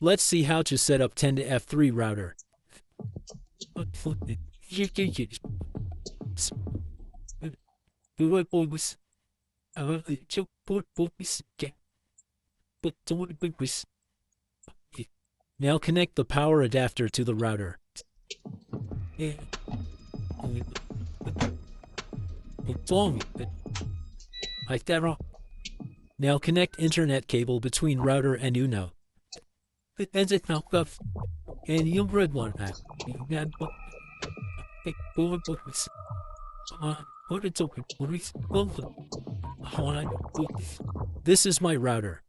Let's see how to set up Tenda F3 Router. Now connect the power adapter to the router. Now connect internet cable between router and Uno. And you read one. This is my router.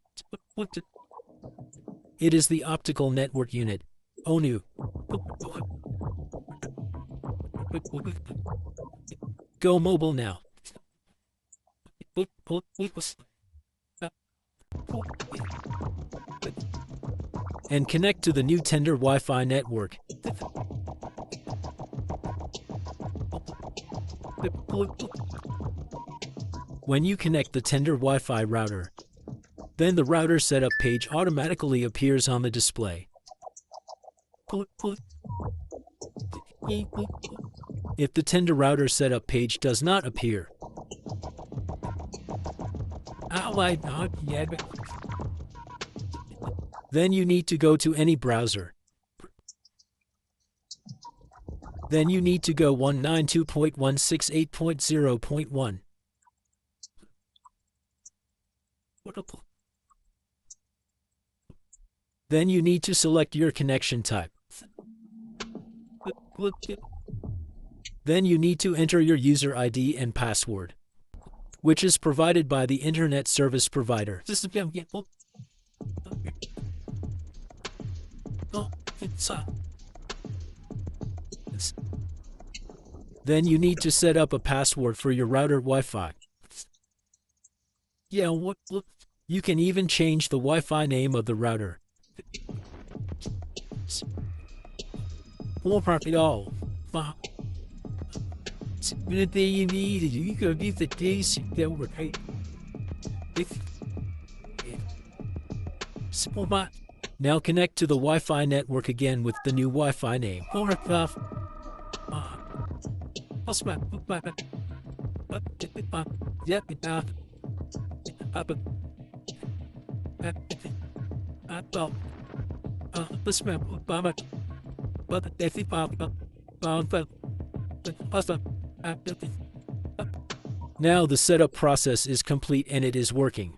It is the optical network unit. ONU. Go mobile now. And connect to the new Tenda Wi-Fi network. When you connect the Tenda Wi-Fi router, then the router setup page automatically appears on the display. If the Tenda router setup page does not appear, then you need to go to any browser. Then you need to go 192.168.0.1. Then you need to select your connection type. Then you need to enter your user ID and password, which is provided by the internet service provider. Then you need to set up a password for your router Wi-Fi. You can even change the Wi-Fi name of the router. Now connect to the Wi-Fi network again with the new Wi-Fi name. Now the setup process is complete and it is working.